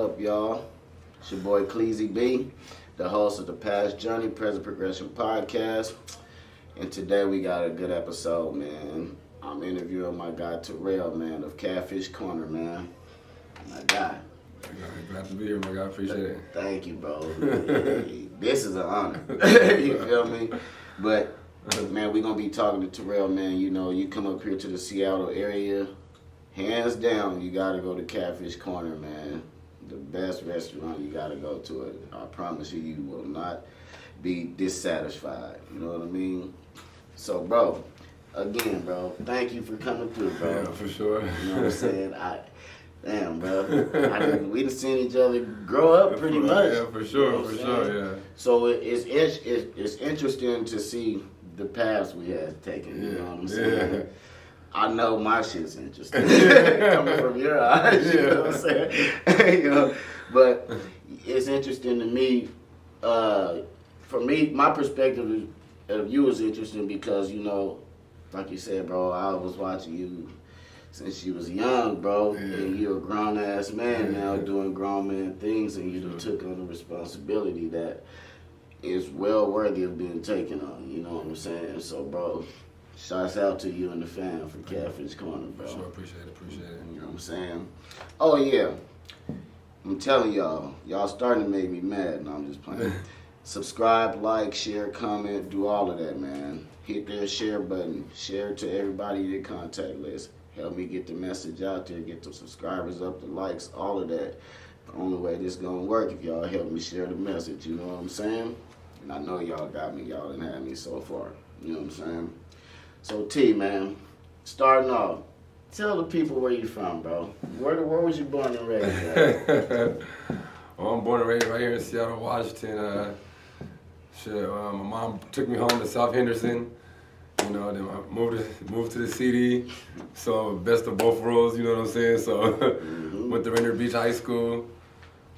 up, y'all? It's your boy Cleasy B, the host of the Past Journey, Present Progression podcast. And today we got a good episode, man. I'm interviewing my guy Terrell, man, of Catfish Corner, man. My guy. Glad to be here, my guy. Appreciate it. Thank you, bro. This is an honor. You feel me? But, man, we're going to be talking to Terrell, man. You know, you come up here to the Seattle area, hands down, you got to go to Catfish Corner, man. The best restaurant, you got to go to it. I promise you, you will not be dissatisfied. You know what I mean? So, bro, again, bro, thank you for coming through, bro. Yeah, for sure. You know what I'm saying? Damn, bro. We done seen each other grow up pretty much. Yeah, for sure, you know for sure, yeah. So it's interesting to see the paths we have taken. You know what I'm saying? Yeah. I know my shit's interesting coming from your eyes. You know what I'm saying? You know, but it's interesting to me. For me, my perspective of you is interesting because, you know, like you said, bro, I was watching you since you was young, bro, and you're a grown-ass man now doing grown man things, and you took on a responsibility that is well worthy of being taken on, you know what I'm saying? So, bro, shouts out to you and the fam for Catfish Corner, bro. Sure, appreciate it. You know what I'm saying? Oh, yeah. I'm telling y'all starting to make me mad. No, I'm just playing. Subscribe, like, share, comment, do all of that, man. Hit that share button. Share it to everybody in your contact list. Help me get the message out there, get the subscribers up, the likes, all of that. The only way this gonna work if y'all help me share the message, you know what I'm saying? And I know y'all got me, y'all done had me so far, you know what I'm saying? So T, man, starting off, tell the people where you from, bro. Where was you born and raised at? Well, I'm born and raised right here in Seattle, Washington. My mom took me home to South Henderson. You know, then I moved to the city, so best of both worlds, you know what I'm saying? So went to Rainier Beach High School,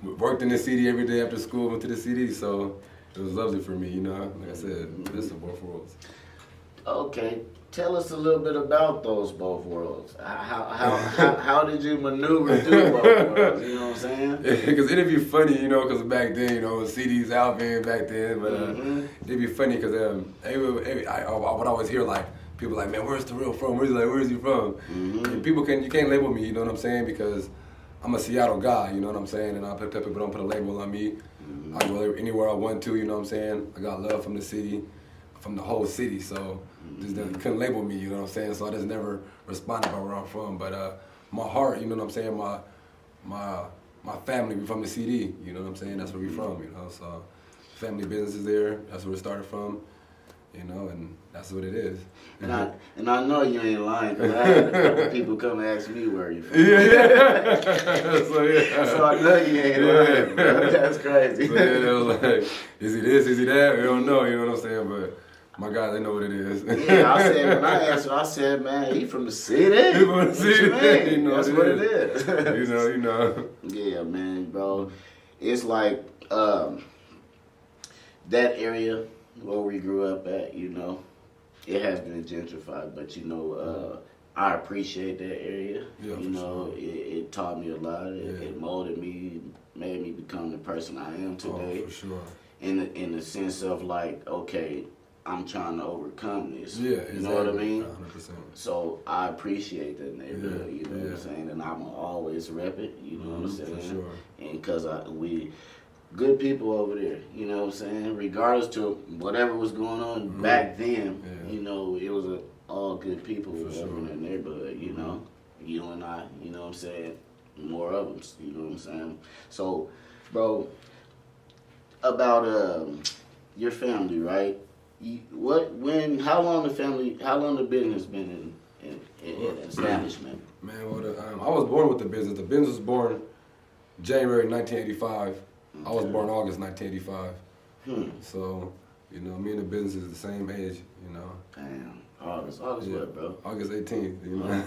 worked in the city every day after school, went to the city, so it was lovely for me, you know? Like I said, best of both worlds. Okay, tell us a little bit about those both worlds. How did you maneuver through both worlds, you know what I'm saying? Because it'd be funny, you know, because back then, you know, CDs out there back then, but it'd be funny because I would always hear, like, people like, man, where's Terrell from? Where is he from? And you can't label me, you know what I'm saying, because I'm a Seattle guy, you know what I'm saying, and people don't put a label on me. I go anywhere I want to, you know what I'm saying? I got love from the city, from the whole city, so just couldn't label me, you know what I'm saying? So I just never responded about where I'm from. But my heart, you know what I'm saying? My family, we from the CD, you know what I'm saying? That's where we from, you know? So family business is there. That's where it started from, you know, and that's what it is. And I know you ain't lying, because I had a couple people come and ask me where you from. So I know you ain't lying, bro. That's crazy. So it was like, is he this, is he that? We don't know, you know what I'm saying? But my guys, they know what it is. Yeah, I said, when I answered, I said, man, he from the city. He from the city. You know, that's what it is. You know. Yeah, man, bro. It's like that area where we grew up at, you know, it has been gentrified, but, you know, I appreciate that area. Yeah, you know, it taught me a lot. It molded me, made me become the person I am today. Oh, for sure. In the sense of, like, okay, I'm trying to overcome this. Yeah, exactly. You know what I mean? 100%. So I appreciate that neighborhood, you know what I'm saying? And I'm always rep it, you know what I'm saying? For sure. And because we good people over there, you know what I'm saying? Regardless to whatever was going on back then, you know, it was all good people over in that neighborhood, you know? You and I, you know what I'm saying? More of them, you know what I'm saying? So, bro, about your family, right? How long the business been in establishment? Man, I was born with the business. The business was born January 1985. Okay. I was born August 1985. So, you know, me and the business is the same age, you know. Damn. August what, bro? August 18th, you know.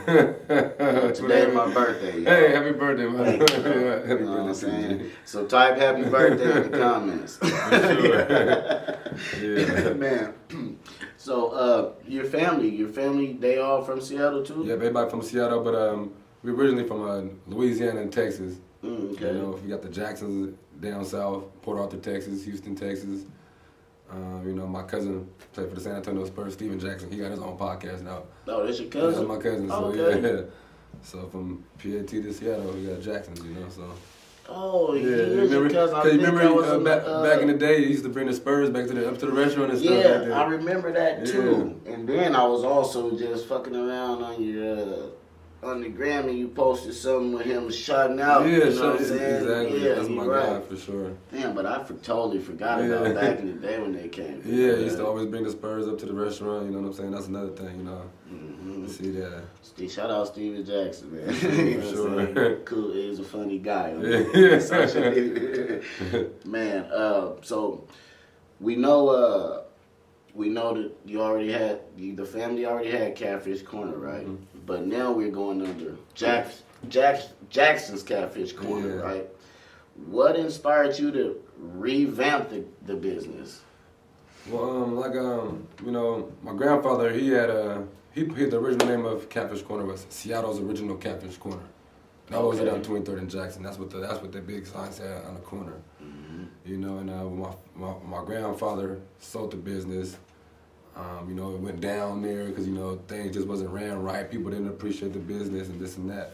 Today my birthday, y'all. Hey, happy birthday, man. Thank you, bro. Yeah, happy You know what I'm birthday saying? So type happy birthday in the comments. Yeah. Man. So your family, they all from Seattle too? Yeah, everybody from Seattle, but we originally from Louisiana and Texas. Okay. You know, we got the Jacksons down south, Port Arthur, Texas, Houston, Texas. You know, my cousin played for the San Antonio Spurs, Steven Jackson. He got his own podcast now. Oh, that's your cousin? Yeah, that's my cousin. So okay. yeah. So from PAT to Seattle, we got Jacksons, you know, so. Oh, yeah, remember? Because you remember back in the day, he used to bring the Spurs back to up to the restaurant and stuff like that. Yeah, I remember that too. Yeah. And then I was also just fucking around on your on the gram and you posted something with him shouting out. Yeah, you know what I'm saying? Exactly. Yeah, that's my guy for sure. Damn, but I totally forgot about back in the day when they came. Yeah, he used to always bring the Spurs up to the restaurant. You know what I'm saying? That's another thing, you know. Mm-hmm. See that. Shout out Steven Jackson, man. For sure. Cool. He's a funny guy. Yeah. Man, so we know that you already had the family already had Catfish Corner, right? Mm-hmm. But now we're going under Jackson's Catfish Corner, right? What inspired you to revamp the business? Well, you know, my grandfather, the original name of Catfish Corner was Seattle's original Catfish Corner. That was down 23rd and Jackson. That's what the big sign said on the corner. Mm-hmm. You know, and my grandfather sold the business. You know, it went down there because, you know, things just wasn't ran right. People didn't appreciate the business and this and that.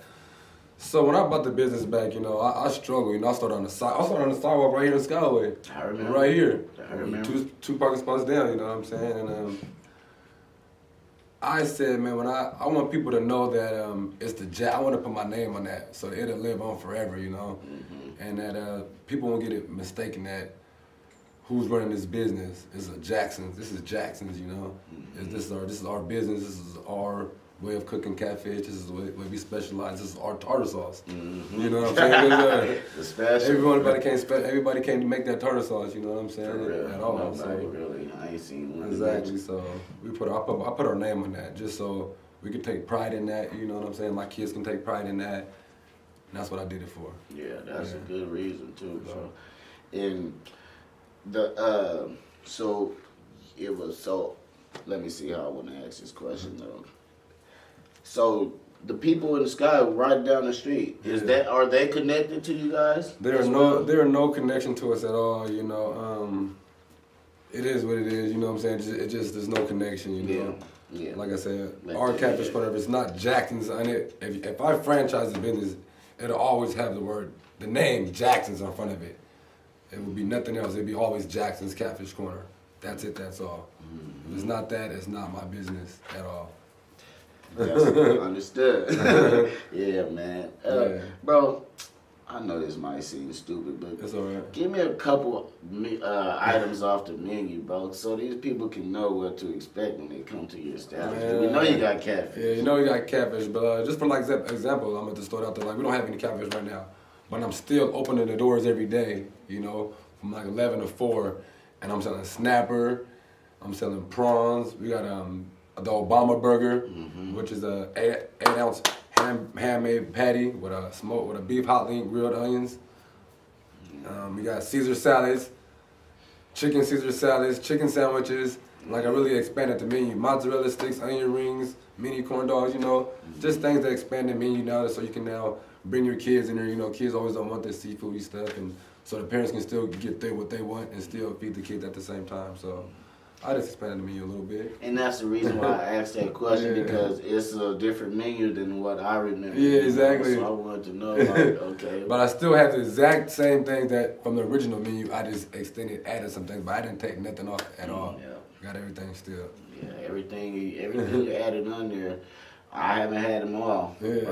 So when I bought the business back, you know, I struggled. You know, I started on the sidewalk right here in Skyway. I remember. Right here. I remember. Two parking spots down, you know what I'm saying? And I said, man, when I want people to know that it's I want to put my name on that so it'll live on forever, you know? Mm-hmm. And that people won't get it mistaken that who's running this business is a Jackson's. This is Jackson's, you know? Mm-hmm. This is our business. This is our way of cooking catfish. This is the way we specialize. This is our tartar sauce. Mm-hmm. You know what I'm saying? Everybody can't make that tartar sauce. You know what I'm saying? At all. Nobody really. I ain't seen one. Exactly. So I put our name on that just so we could take pride in that. You know what I'm saying? My kids can take pride in that. And that's what I did it for. Yeah, that's a good reason too, bro. And let me see how I want to ask this question though. So the people in the sky right down the street, are they connected to you guys? There are no connection to us at all, you know. It is what it is, you know what I'm saying? There's no connection, you know. Yeah. Like I said, our Catfish Corner, if it's not Jackson's on it, if I franchise the business, it'll always have the name Jackson's in front of it. It would be nothing else. It'd be always Jackson's Catfish Corner. That's it, that's all. Mm-hmm. If it's not that, it's not my business at all. That's understood. Yeah, man. Bro, I know this might seem stupid, but it's all right. Give me a couple items off the menu, bro, so these people can know what to expect when they come to your establishment. We know you got catfish. Yeah, you know you got catfish, but just for like example, I'm going to just throw it out there. Like, we don't have any catfish right now, but I'm still opening the doors every day, you know, from like 11 to 4, and I'm selling snapper, I'm selling prawns. We got the Obama burger, which is a 8-ounce handmade patty with a beef hot link, grilled onions. We got Caesar salads, chicken Caesar salads, chicken sandwiches. Like, I really expanded the menu. Mozzarella sticks, onion rings, mini corn dogs, you know. Just things that expand the menu now so you can now bring your kids in there. You know, kids always don't want this seafoody stuff, and so the parents can still get what they want and still feed the kids at the same time. So I just expanded the menu a little bit. And that's the reason why I asked that question, because it's a different menu than what I remember. Yeah, exactly. So I wanted to know, like, okay. But I still have the exact same things that from the original menu. I just added some things, but I didn't take nothing off at all. Yeah. Got everything still. Yeah, everything you added on there. I haven't had them all. Yeah.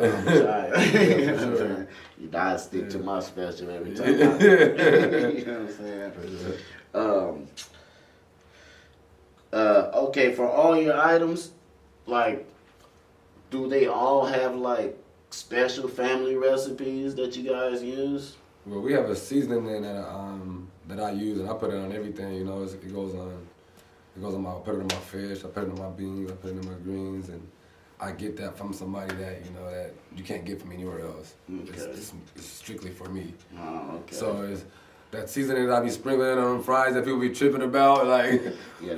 Sure. You gotta stick to my special every time. You know what I'm saying? Okay, for all your items, like, do they all have like special family recipes that you guys use? Well, we have a seasoning that I use, and I put it on everything. You know, it goes on I put it in my fish, I put it in my beans, I put it in my greens, and I get that from somebody that that you can't get from anywhere else. Okay. It's strictly for me. Oh, okay. So it's that seasoning that I be sprinkling on fries that people be tripping about, like,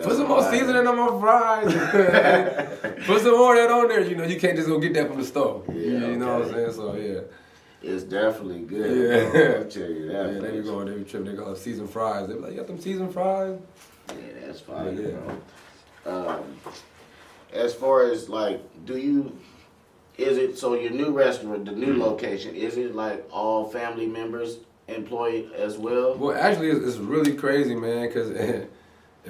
put some more seasoning on my fries. Put some more of that on there. You know, you can't just go get that from the store. Yeah, you know what I'm saying? So, yeah. It's definitely good. Yeah. Bro. I'll tell you that. Yeah, they be going every trip. They call it seasoned fries. They be like, you got them seasoned fries? Yeah, that's fine, Yeah. bro. As far as like, is it so your new restaurant, the new location, is it like all family members employed as well? Well, actually, it's really crazy, man, because it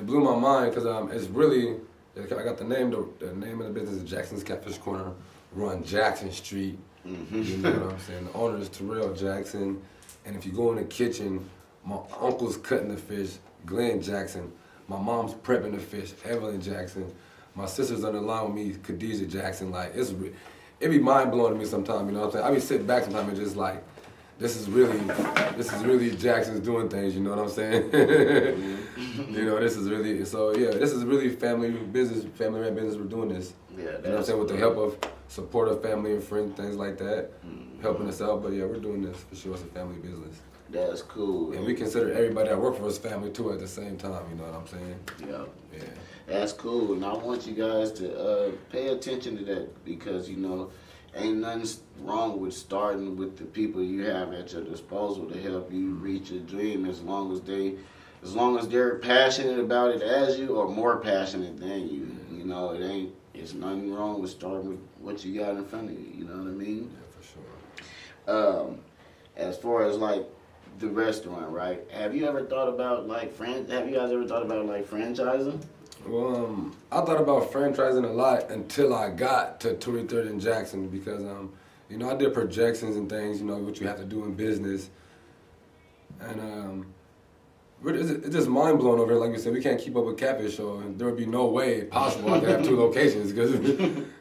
blew my mind. Because it's really, I got the name of the business is Jackson's Catfish Corner. We're on Jackson Street. Mm-hmm. You know what I'm saying? The owner is Terrell Jackson, and if you go in the kitchen, my uncle's cutting the fish, Glenn Jackson. My mom's prepping the fish, Evelyn Jackson. My sister's on the line with me, Khadijah Jackson. Like it be mind blowing to me sometimes. You know what I'm saying? I be sitting back sometimes and just like, this is really Jackson's doing things. You know what I'm saying? You know, this is really this is really family ran business. We're doing this. Yeah, you know what I'm saying? With the help of support of family and friends, things like that, helping us out. But yeah, we're doing this for sure. It's a family business. That's cool. And we consider everybody that work for us family too at the same time. You know what I'm saying? Yeah. That's cool, and I want you guys to pay attention to that because ain't nothing wrong with starting with the people you have at your disposal to help you reach your dream as long as they're passionate about it as you or more passionate than you. You know, it's nothing wrong with starting with what you got in front of you. You know what I mean? Yeah, for sure. As far as like the restaurant, right? Have you guys ever thought about like franchising? Well, I thought about franchising a lot until I got to 23rd and Jackson because, I did projections and things, what you have to do in business. And it's just mind blowing over here. Like we said, we can't keep up with Catfish, so there would be no way possible I could have 2 locations because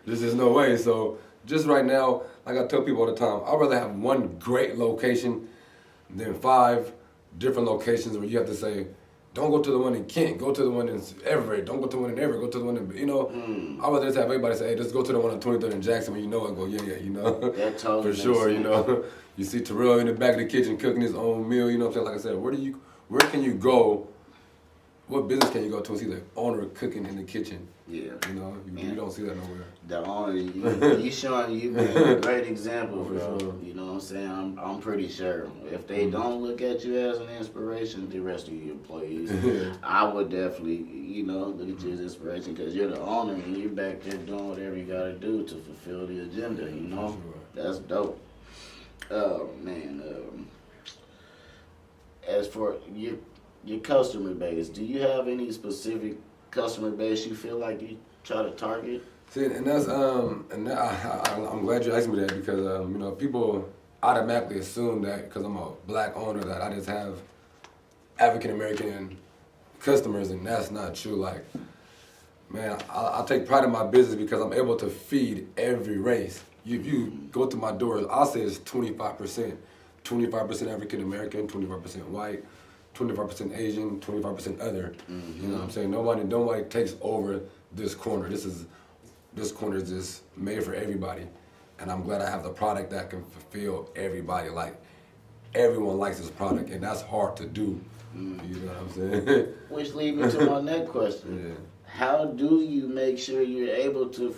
there's just no way. So just right now, like I tell people all the time, I'd rather have one great location than 5 different locations where you have to say, don't go to the one in Kent, go to the one in Everett, don't go to the one in Everett, go to the one in, I'd rather just have everybody say, hey, just go to the one on 23rd and Jackson when you know it, go, yeah. That totally for sure, sense. You see Terrell in the back of the kitchen cooking his own meal, you know what I'm saying? Like I said, where can you go, what business can you go to and see the owner cooking in the kitchen? Yeah. You don't see that nowhere. The owner, you've been a great example, bro. Sure. You know what I'm saying? I'm pretty sure if they don't look at you as an inspiration, the rest of your employees, I would definitely, look at you as inspiration because you're the owner and you're back there doing whatever you got to do to fulfill the agenda, Sure. That's dope. Man, as for your customer base, do you have any specific customer base you feel like you try to target? See, and that's I'm glad you asked me that because people automatically assume that because I'm a black owner that I just have African American customers, and that's not true. Like, man, I take pride in my business because I'm able to feed every race. If you go to my doors, I'll say it's 25%, 25% African American, 25% white, 25% Asian, 25% other. You know what I'm saying? Nobody takes over this corner. This corner is just made for everybody. And I'm glad I have the product that can fulfill everybody. Like, everyone likes this product, and that's hard to do. You know what I'm saying? Which leads me to my next question. Yeah. How do you make sure you're able to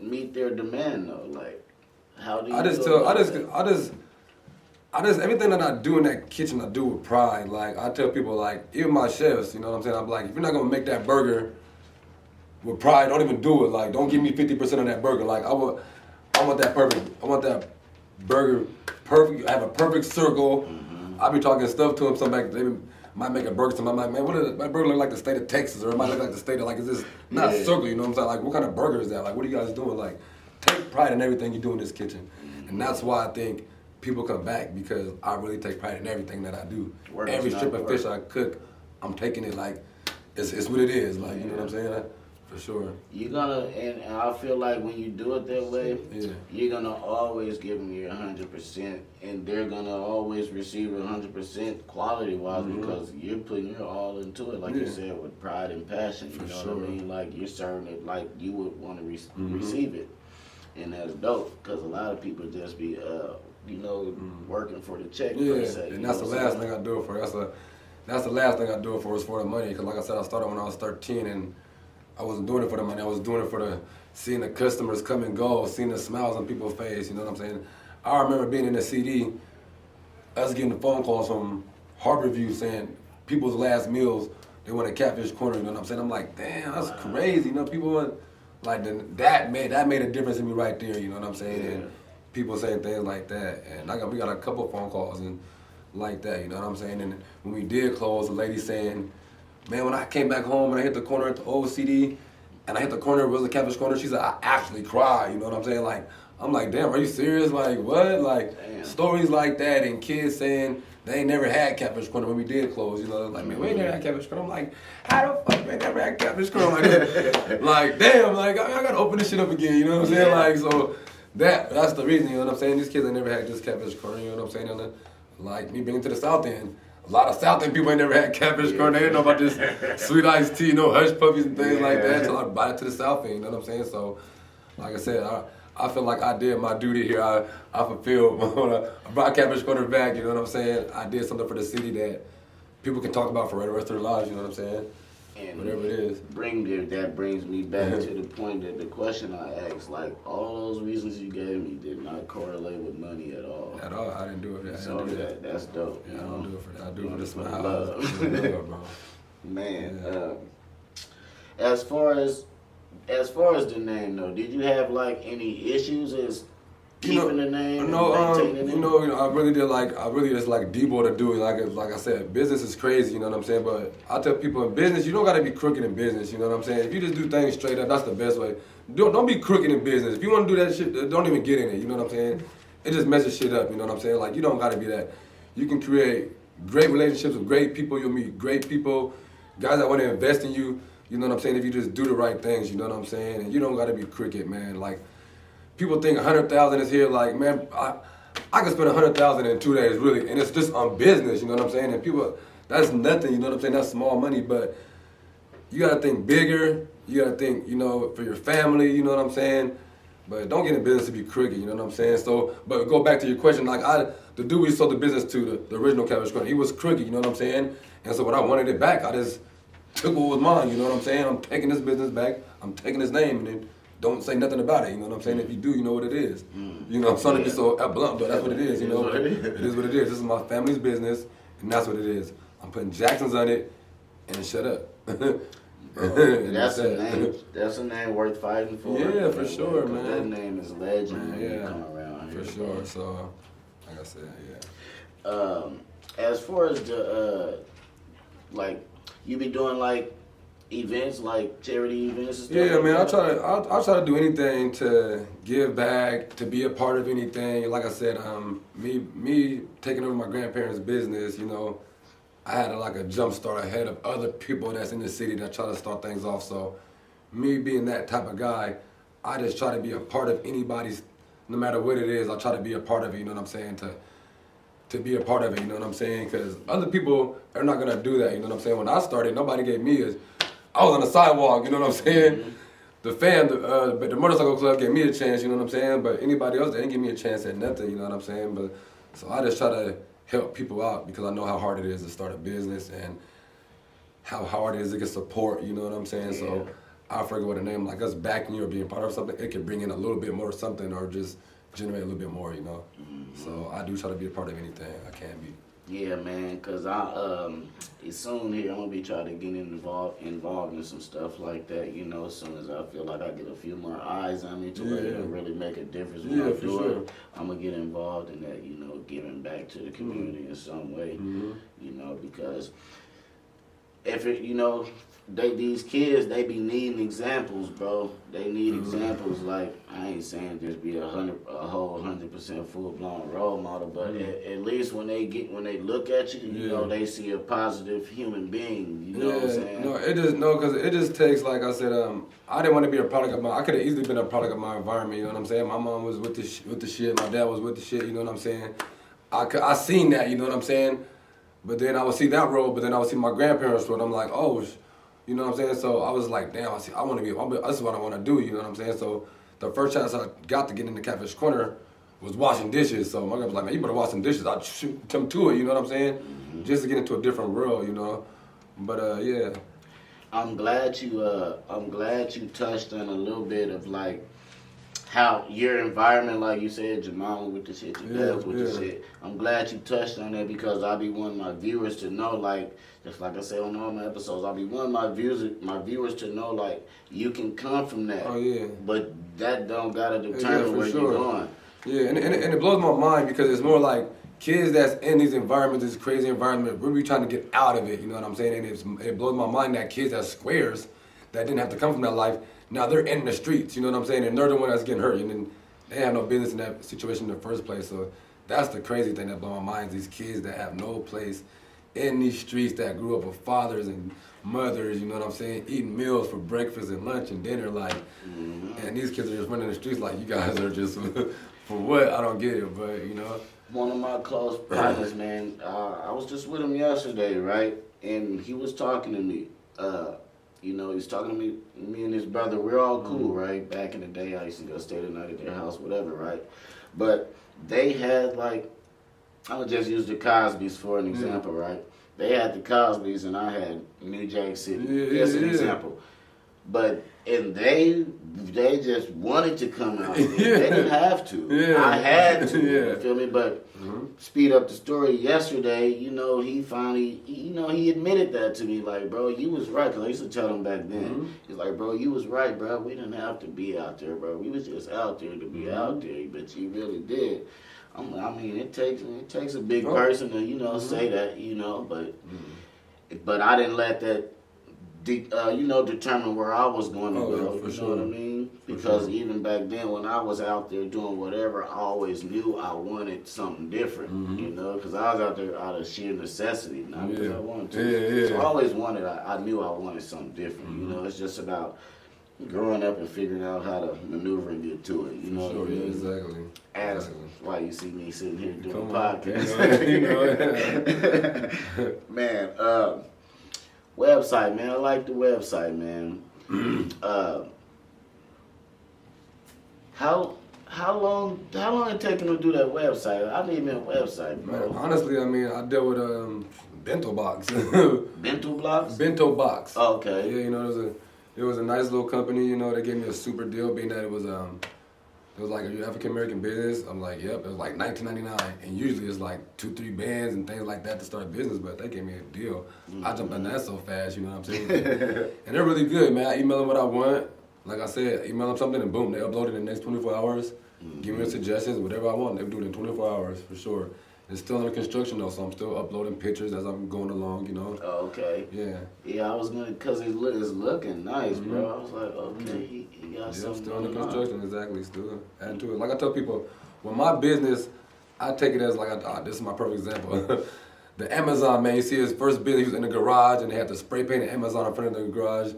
meet their demand though? Like, how do you I just everything that I do in that kitchen I do with pride. Like, I tell people, like, even my chefs, you know what I'm saying? I'm like, if you're not gonna make that burger with pride, don't even do it. Like, don't give me 50% of that burger. Like, I want that burger perfect. I have a perfect circle. I be talking stuff to them. Some like they might make a burger. Some I'm like, man, my burger look like the state of Texas, or it might look like the state of like, is this not circle? You know what I'm saying? Like, what kind of burger is that? Like, what are you guys doing? Like, take pride in everything you do in this kitchen, and that's why I think people come back because I really take pride in everything that I do. Every strip of fish I cook, I'm taking it like it's what it is. Like, you know what I'm saying? For sure. You're gonna, and I feel like when you do it that way, you're gonna always give them your 100%, and they're gonna always receive 100% quality-wise because you're putting your all into it, like you said, with pride and passion. You know what I mean? Like, you're serving it like you would want to receive it, and that's dope. Because a lot of people just be, working for the check. Per se, and that's the last thing I do it for. That's the last thing I do it for is for the money. Because like I said, I started when I was 13 and I wasn't doing it for the money. I was doing it for seeing the customers come and go, seeing the smiles on people's face. You know what I'm saying? I remember being in the CD, us getting phone calls from Harborview saying people's last meals, they want a Catfish Corner, you know what I'm saying? I'm like, damn, that's crazy. You know, people want, like, that made a difference in me right there, you know what I'm saying? And people saying things like that. And we got a couple phone calls and like that, you know what I'm saying? And when we did close, the lady saying, man, when I came back home and I hit the corner at the old CD, and I hit the corner, it was a Catfish Corner, she said, I actually cried, you know what I'm saying? Like, I'm like, damn, are you serious? Like, what? Like, stories like that and kids saying they ain't never had Catfish Corner when we did close, you know? Like, man, we ain't never had Catfish Corner. I'm like, how the fuck we ain't never had Catfish Corner? Like, damn, like, I gotta open this shit up again, you know what I'm saying? Like, so that's the reason, you know what I'm saying? These kids ain't never had this Catfish Corner, you know what I'm saying? And like, me being to the South End, a lot of South End people ain't never had Catfish Corner. They didn't know about this sweet iced tea, no hush puppies and things like that until I brought it to the South End, you know what I'm saying? So, like I said, I feel like I did my duty here. I fulfilled. I brought Catfish Corner back, you know what I'm saying? I did something for the city that people can talk about for the rest of their lives, you know what I'm saying? And whatever it is. That brings me back to the point that the question I asked, like, all those reasons you gave me did not correlate with money at all. At all. I didn't do it. So that's dope. Yeah, I don't do it for that. I do it for the smile. Love. Bro. Man, as far as the name though, did you have like any issues as keeping the name? No, I really just like Debo to do it. Like I said, business is crazy, you know what I'm saying? But I tell people in business, you don't gotta be crooked in business, you know what I'm saying? If you just do things straight up, that's the best way. Don't be crooked in business. If you wanna do that shit, don't even get in it, you know what I'm saying? It just messes shit up, you know what I'm saying? Like, you don't gotta be that. You can create great relationships with great people, you'll meet great people, guys that wanna invest in you. You know what I'm saying? If you just do the right things, you know what I'm saying? And you don't gotta be crooked, man. Like, people think 100,000 is here. Like, man, I can spend 100,000 in 2 days, really, and it's just on business. You know what I'm saying? And people, that's nothing. You know what I'm saying? That's small money, but you gotta think bigger. You gotta think, you know, for your family. You know what I'm saying? But don't get in business to be crooked. You know what I'm saying? So, but go back to your question. Like, the dude we sold the business to, the original Catfish Corner, he was crooked. You know what I'm saying? And so when I wanted it back, I just took what was mine, you know what I'm saying? I'm taking this business back, I'm taking his name, and then don't say nothing about it, you know what I'm saying? If you do, you know what it is. You know, I'm sorry to be so blunt, but that's what it is, you know? It is what it is. This is my family's business, and that's what it is. I'm putting Jackson's on it, and shut up. That's a name worth fighting for. Yeah, for sure, man. That name is legend when you come around here. For sure, so, like I said, yeah. As far as the, like, you be doing like events, like charity events and stuff? Yeah, man, I try to do anything to give back, to be a part of anything. Like I said, me taking over my grandparents' business, you know, I had like a jump start ahead of other people that's in the city that try to start things off. So me being that type of guy, I just try to be a part of anybody's, no matter what it is, I try to be a part of it, you know what I'm saying, to be a part of it, you know what I'm saying? Because other people are not gonna do that, you know what I'm saying? When I started, nobody gave me I was on the sidewalk, you know what I'm saying? The motorcycle club gave me a chance, you know what I'm saying? But anybody else, they didn't give me a chance at nothing, you know what I'm saying? But so I just try to help people out because I know how hard it is to start a business and how hard it is to get support, you know what I'm saying? Yeah. So I figure with a name like us backing you or being part of something, it can bring in a little bit more something or just generate a little bit more, you know? So I do try to be a part of anything I can be. Yeah, man, because it's soon here I'm going to be trying to get involved in some stuff like that, you know, as soon as I feel like I get a few more eyes on me to where it'll really make a difference when I do it. I'm going to get involved in that, you know, giving back to the community in some way, you know, because if it, you know, these kids, they be needing examples, bro. They need examples. Like, I ain't saying just be a whole 100% full-blown role model, but at least when they look at you, you know, they see a positive human being. You know what I'm saying? Because it just takes, like I said, I didn't want to be a product of I could have easily been a product of my environment. You know what I'm saying? My mom was with the shit. My dad was with the shit. You know what I'm saying? I seen that. You know what I'm saying? But then I would see that road. But then I would see my grandparents' road. I'm like, oh. You know what I'm saying? So I was like, damn, this is what I want to do, you know what I'm saying? So the first chance I got to get in the Catfish Corner was washing dishes. So my guy was like, man, you better wash some dishes. I'd shoot them to it, you know what I'm saying? Just to get into a different world, you know? But yeah. I'm glad you touched on a little bit of like how your environment, like you said, your mom with the shit, your dad with the yeah. shit. I'm glad you touched on that because I be wanting my viewers to know, like, just like I say on all my episodes, I be wanting my viewers to know, like, you can come from that. Oh, yeah. But that don't gotta determine where sure. you're going. Yeah, and it blows my mind because it's more like kids that's in these environments, this crazy environment, we're really trying to get out of it, you know what I'm saying? And it blows my mind that kids that's squares that didn't have to come from that life, now they're in the streets, you know what I'm saying? And they're the one that's getting hurt, and then they have no business in that situation in the first place. So that's the crazy thing that blows my mind, these kids that have no place in these streets that grew up with fathers and mothers, you know what I'm saying, eating meals for breakfast and lunch and dinner, like, and these kids are just running the streets like, you guys are just, for what? I don't get it, but, you know. One of my close partners, man, I was just with him yesterday, right? And he was talking to me. You know, he was talking to me and his brother. We're all cool, right? Back in the day, I used to go stay the night at their house, whatever, right? But they had, like, I would just use the Cosbys for an example, right? They had the Cosbys and I had New Jack City. That's an example. But, and they just wanted to come out there. They didn't have to. I had to, you feel me? But speed up the story, yesterday, you know, he finally, you know, he admitted that to me, like, bro, you was right, because I used to tell him back then. He's like, bro, you was right, bro. We didn't have to be out there, bro. We was just out there to be out there, but you really did. I mean, it takes a big person to, you know, say that, you know, but I didn't let that, you know, determine where I was going to go. You know what I mean? Because even back then, when I was out there doing whatever, I always knew I wanted something different. You know, because I was out there out of sheer necessity, not because I wanted to. So I always wanted. I knew I wanted something different. You know, it's just about growing up and figuring out how to maneuver and get to it. You know what I mean? Exactly. That's why you see me sitting here doing a podcast. You know. Man, website, man. I like the website, man. How long it taking to do that website? I need me a website, bro. Man, honestly, I mean, I dealt with Bento Box. Bento Blocks? Bento Box. Oh, okay. Yeah, you know, it was a nice little company. You know, they gave me a super deal, being that it was like an African American business. I'm like, yep, it was like $19.99, and usually it's like 2-3 bands and things like that to start a business. But they gave me a deal. I jumped on that so fast, you know what I'm saying? And they're really good, man. I email them what I want. Like I said, email them something and boom, they upload it in the next 24 hours. Give me the suggestions, whatever I want, they do it in 24 hours for sure. It's still under construction though, so I'm still uploading pictures as I'm going along, you know. Oh, okay. Yeah. Yeah, I was gonna, cause it's looking nice, bro. I was like, okay, he got something. Still under construction, exactly. Still adding to it. Like I tell people, with my business, I take it as like, this is my perfect example. The Amazon man, you see his first business, he was in the garage and they had to spray paint Amazon in front of the garage.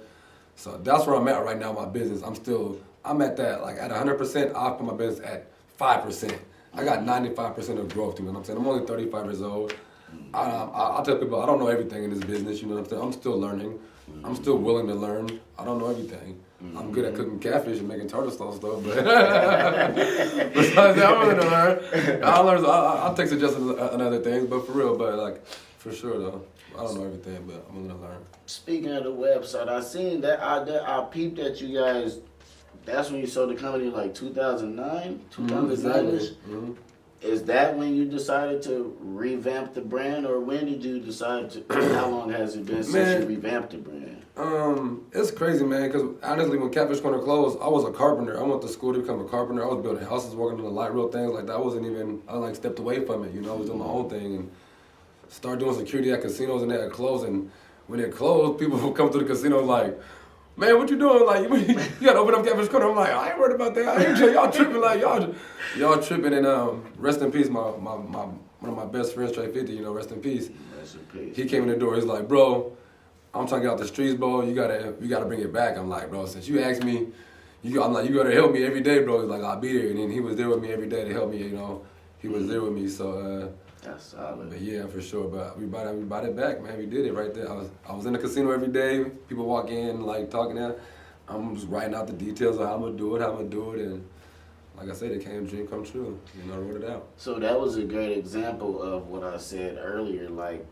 So that's where I'm at right now, my business. I'm at that, like at 100%, I put my business at 5%. I got 95% of growth, you know what I'm saying? I'm only 35 years old. I tell people, I don't know everything in this business, you know what I'm saying? I'm still learning. I'm still willing to learn. I don't know everything. I'm good at cooking catfish and making tartar sauce stuff, but besides that, I'm willing to learn. I'll take suggestions on other things, but for real, but like, for sure though. I don't know everything, but I'm willing to learn. Speaking of the website, I seen that I peeped that you guys. That's when you sold the company, like 2009, 2009ish. Is that when you decided to revamp the brand, or when did you decide to? How long has it been since you revamped the brand? It's crazy, man. Because honestly, when Catfish Corner closed, I was a carpenter. I went to school to become a carpenter. I was building houses, working on the light rail things like that. I like stepped away from it. You know, I was doing my own thing and started doing security at casinos, and they had closed. And when it closed, people would come to the casino like, man, what you doing? Like, you gotta open up Catfish Corner. I'm like, I ain't worried about that. I ain't y'all tripping. Like, y'all tripping. And rest in peace, one of my best friends, Trey 50. You know, rest in peace. Rest in peace. He came in the door. He's like, bro, I'm trying to get out the streets, bro. You gotta bring it back. I'm like, bro, since you asked me, I'm like, you gotta help me every day, bro. He's like, I'll be there. And then he was there with me every day to help me. You know, he was there with me. So. That's solid. But yeah, for sure. But we bought it back, man. We did it right there. I was in the casino every day. People walk in, like, talking out. I'm just writing out the details of how I'm going to do it. And like I said, it came dream come true. You know, I wrote it out. So that was a great example of what I said earlier, like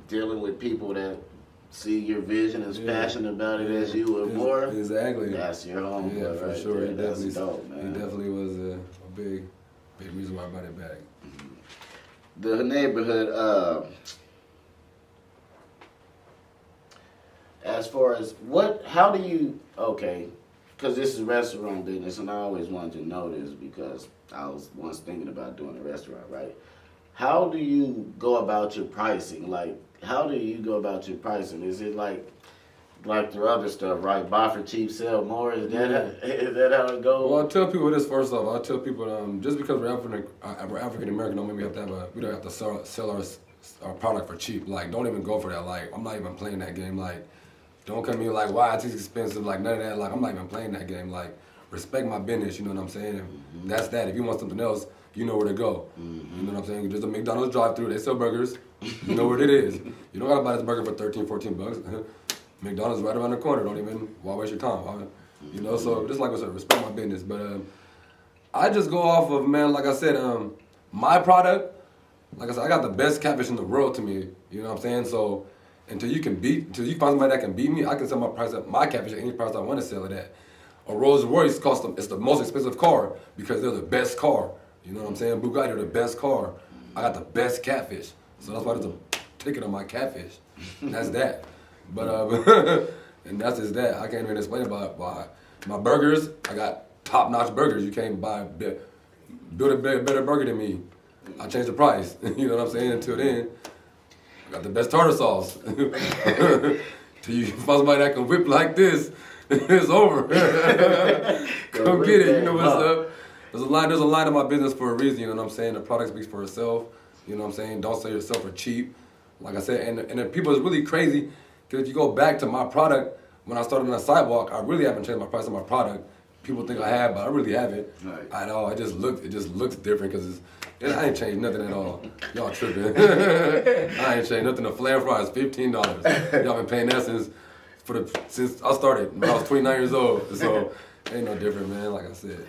dealing with people that see your vision, as passionate about it as you or more. Exactly. That's your homeboy, yeah, for right sure. there. He That's definitely, dope, man. He definitely was a big reason why I brought it back. The neighborhood, as far as how do you, because this is restaurant business, and I always wanted to know this because I was once thinking about doing a restaurant, right? How do you go about your pricing? Like, how do you go about your pricing? Is it like the other stuff, right? Buy for cheap, sell more. Is that how it goes? Well, I tell people this first off. I tell people just because we're African American, don't mean we don't have to sell our product for cheap. Like, don't even go for that. Like, I'm not even playing that game. Like, don't come here like, why it's expensive? Like, none of that. Like, I'm not even playing that game. Like, respect my business. You know what I'm saying? Mm-hmm. That's that. If you want something else, you know where to go. Mm-hmm. You know what I'm saying? There's a McDonald's drive-thru. They sell burgers. You know where it is. You don't gotta buy this burger for $13-14. McDonald's right around the corner. Don't even, why waste your time? You know, so just like I said, respect my business. But I just go off of, man, like I said, my product, like I said, I got the best catfish in the world to me. You know what I'm saying? So until you find somebody that can beat me, I can sell my catfish at any price I want to sell it at. A Rolls Royce it's the most expensive car because they're the best car. You know what I'm saying? Bugatti are the best car. I got the best catfish. So that's why there's a ticket on my catfish. That's that. But and that's just that. I can't even explain about my burgers. I got top-notch burgers. You can't build a better burger than me. I changed the price. You know what I'm saying? Until then, I got the best tartar sauce. Till you find somebody that can whip like this, it's over. Come get it. You know what's up. There's a line in my business for a reason. You know what I'm saying? The product speaks for itself. You know what I'm saying? Don't sell yourself for cheap. Like I said, and the people is really crazy. Because if you go back to my product, when I started on the sidewalk, I really haven't changed my price on my product. People think I have, but I really haven't at all. It just looks different because I ain't changed nothing at all. Y'all tripping. I ain't changed nothing. The flare fry is $15. Y'all been paying that since I started when I was 29 years old. So ain't no different, man. Like I said.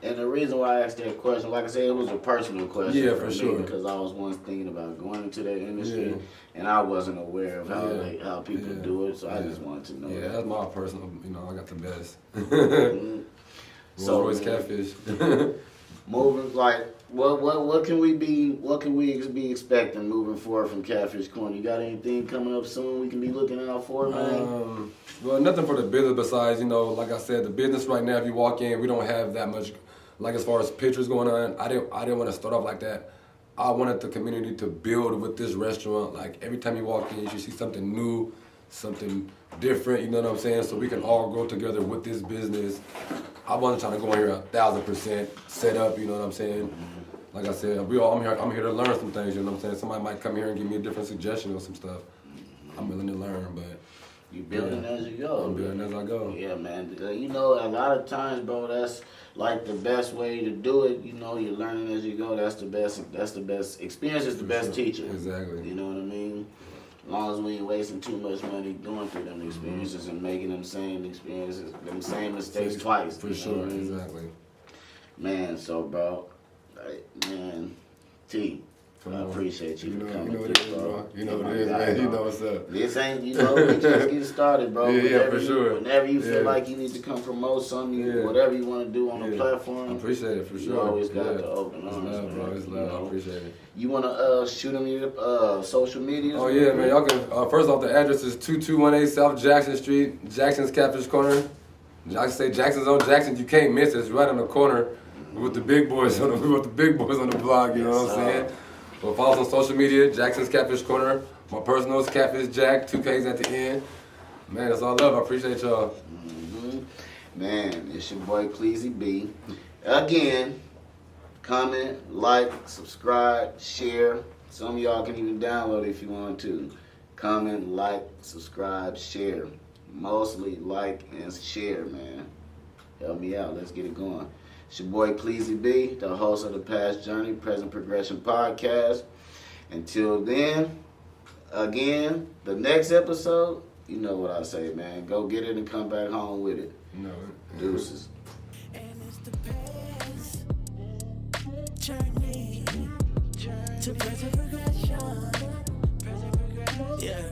And the reason why I asked that question, like I said, it was a personal question. Yeah, for sure. Because I was once thinking about going into that industry, and I wasn't aware of how people do it. So I just wanted to know. Yeah, that's my personal. You know, I got the best. So Rolls Royce catfish. Moving like what can we be expecting moving forward from Catfish Corner? You got anything coming up soon we can be looking out for, man? Well, nothing for the business besides, you know, like I said, the business right now, if you walk in, we don't have that much, like as far as pictures going on. I didn't want to start off like that. I wanted the community to build with this restaurant. Like every time you walk in, you should see something new, something different, you know what I'm saying? So we can all grow together with this business. I wasn't trying to go in here 1,000% set up, you know what I'm saying? Like I said, I'm here to learn some things, you know what I'm saying? Somebody might come here and give me a different suggestion or some stuff. I'm willing to learn, but you building as you go. I'm building as I go. Yeah, man. You know, a lot of times, bro, that's like the best way to do it. You know, you're learning as you go. That's the best. Experience is the best teacher. Exactly. You know what I mean? As long as we ain't wasting too much money going through them experiences and making them same experiences, them same mistakes twice. For sure, exactly. Man, so bro, man, T, I appreciate you coming. You know what it is, bro. You know what it is, man. You know what's up. This ain't, we just getting started, bro. Yeah, for sure. Whenever you feel like you need to come promote something, whatever you want to do on the platform. I appreciate it, for sure. You always got the open arms, man. It's love, bro. It's love. I appreciate it. You want to shoot them your social media? Oh, yeah, man. Y'all can, first off, the address is 2218 South Jackson Street, Jackson's Catfish Corner. I can say Jackson's on Jackson. You can't miss it. It's right on the corner with the big boys on the block, you know what I'm saying? But follow us on social media, Jackson's Catfish Corner. My personal is Catfish Jack, 2 Ks at the end. Man, that's all love. I appreciate y'all. Mm-hmm. Man, it's your boy Cleasy B. Again, comment, like, subscribe, share. Some of y'all can even download it if you want to. Comment, like, subscribe, share. Mostly like and share, man. Help me out. Let's get it going. It's your boy Cleasy B, the host of the Past Journey, Present Progression podcast. Until then, again, the next episode, you know what I say, man. Go get it and come back home with it. No. Deuces. And it's the past journey to present progression. Yeah.